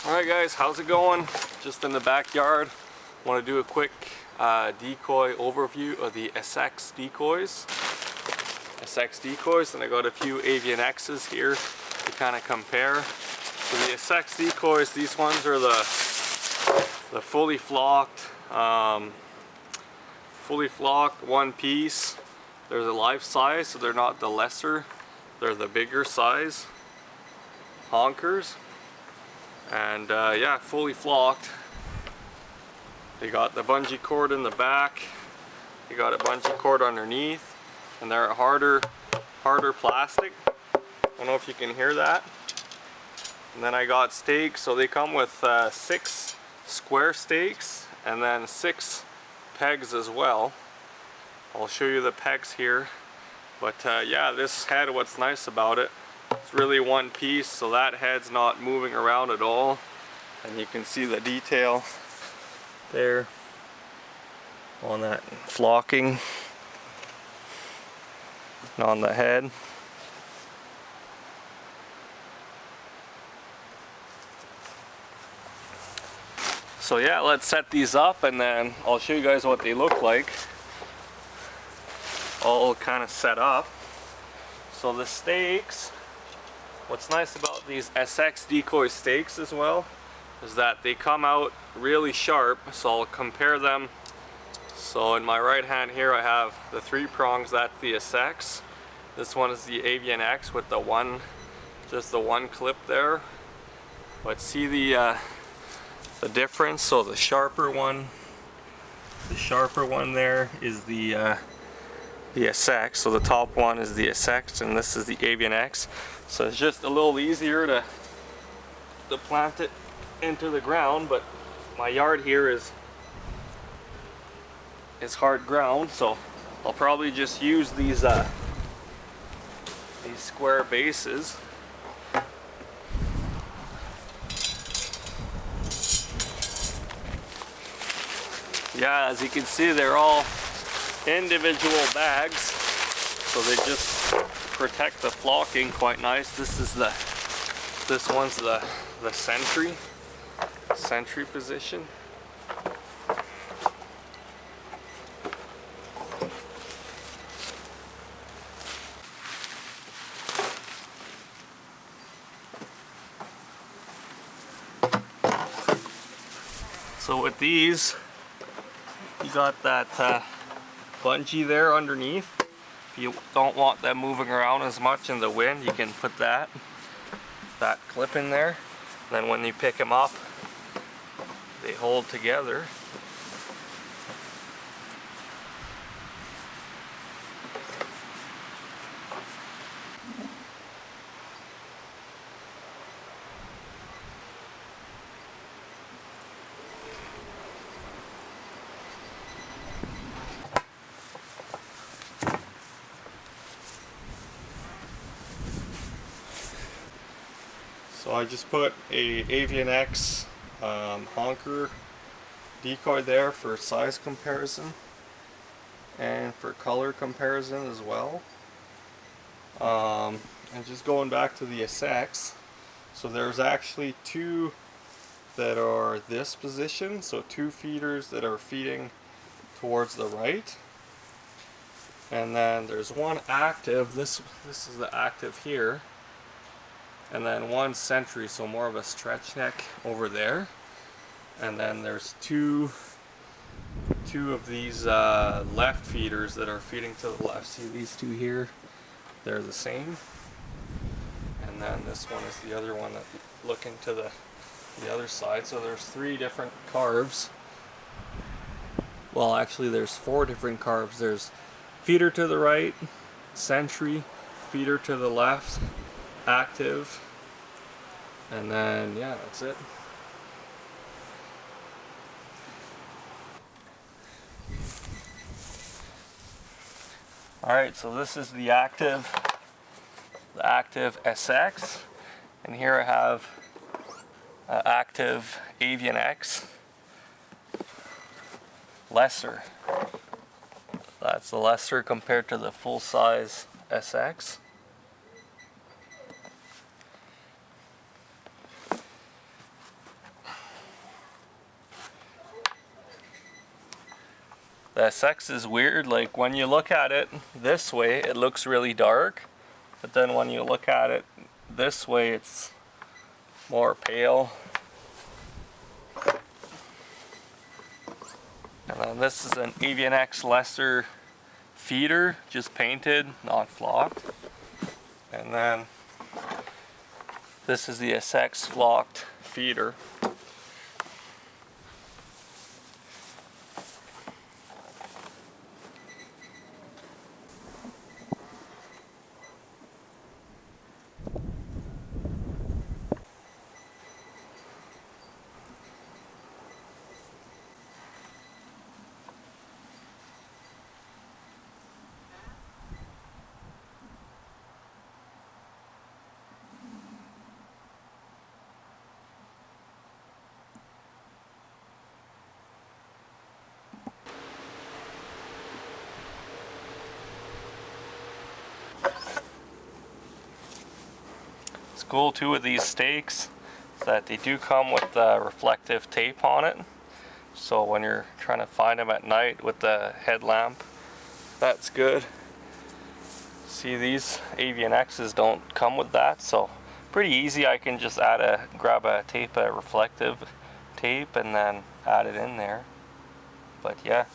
Alright guys, how's it going? Just in the backyard. Want to do a quick decoy overview of the SX decoys. And I got a few Avian X's here to kind of compare. So the SX decoys, these ones are the fully flocked one piece. They're the life size, so they're not the lesser, they're the bigger size honkers. And yeah, fully flocked. They got the bungee cord in the back, they got a bungee cord underneath, and they're harder plastic. I don't know if you can hear that. And then I got stakes, so they come with 6 square stakes and then 6 pegs as well. I'll show you the pegs here. But yeah, this head, what's nice about it, it's really one piece, so that head's not moving around at all. And you can see the detail there on that flocking on the head. So yeah, let's set these up and then I'll show you guys what they look like all kind of set up. So the stakes, what's nice about these SX decoy stakes as well is that they come out really sharp. So I'll compare them. So in my right hand here I have the 3 prongs, that's the SX. This one is the Avian X with the just the one clip there. But see the difference. So the sharper one there is the SX. So the top one is the SX and this is the Avian X. So it's just a little easier to plant it into the ground, but my yard here is hard ground, so I'll probably just use these square bases. Yeah, as you can see, they're all individual bags, so they just protect the flocking quite nice. This one's the sentry position. So with these, you got that bungee there underneath. If you don't want them moving around as much in the wind, you can put that clip in there. Then when you pick them up, they hold together. So I just put a Avian X honker decoy there for size comparison and for color comparison as well. And just going back to the SX, so there's actually 2 that are this position, so 2 feeders that are feeding towards the right, and then there's 1 active. This is the active here. And then 1 sentry, so more of a stretch neck over there. And then there's two of these left feeders that are feeding to the left. See these 2 here? They're the same. And then this one is the other one that looking to the other side. So there's 3 different carves. Well, actually there's 4 different carves. There's feeder to the right, sentry, feeder to the left, active, and then yeah, that's it. Alright, so this is the active SX, and here I have active Avian X lesser. That's the lesser compared to the full size SX. The SX is weird, like when you look at it this way it looks really dark, but then when you look at it this way it's more pale. And then this is an Avian X Lesser feeder, just painted, not flocked. And then this is the SX flocked feeder. What's cool too with these stakes is that they do come with reflective tape on it. So when you're trying to find them at night with the headlamp, that's good. See, these Avian X's don't come with that, so pretty easy. I can just grab a reflective tape and then add it in there. But yeah.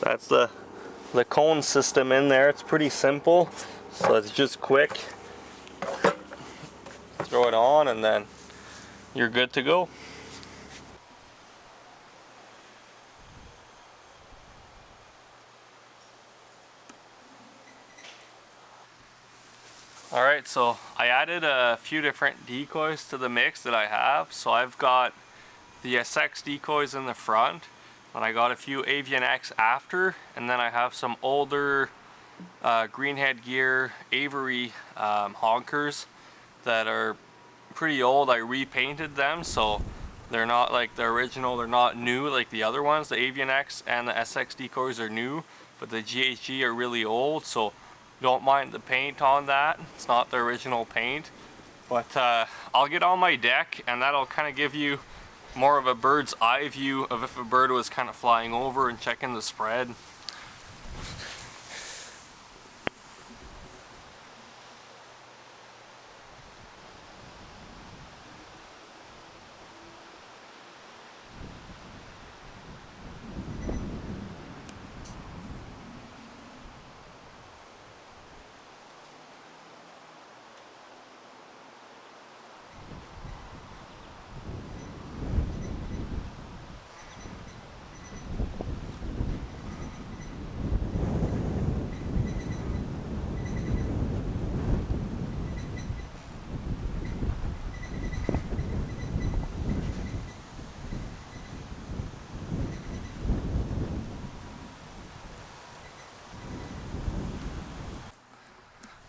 That's the cone system in there. It's pretty simple, so it's just quick. Throw it on and then you're good to go. Alright, so I added a few different decoys to the mix that I have. So I've got the SX decoys in the front, and I got a few Avian X after, and then I have some older Greenhead Gear Avery honkers that are pretty old. I repainted them, so they're not like the original, they're not new like the other ones. The Avian X and the SX decoys are new, but the GHG are really old, so don't mind the paint on that. It's not the original paint. But I'll get on my deck and that'll kind of give you more of a bird's eye view of if a bird was kind of flying over and checking the spread.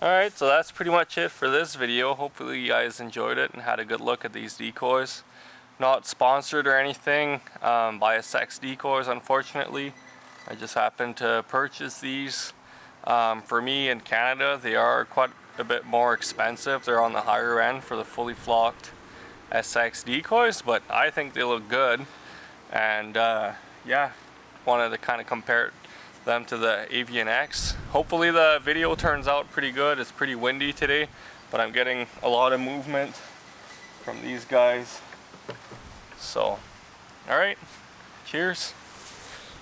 Alright, so that's pretty much it for this video. Hopefully you guys enjoyed it and had a good look at these decoys. Not sponsored or anything by SX Decoys, unfortunately. I just happened to purchase these. For me in Canada, they are quite a bit more expensive. They're on the higher end for the fully flocked SX decoys, but I think they look good. And yeah, wanted to kind of compare them to the Avian X. Hopefully the video turns out pretty good. It's pretty windy today, but I'm getting a lot of movement from these guys. So, alright, cheers.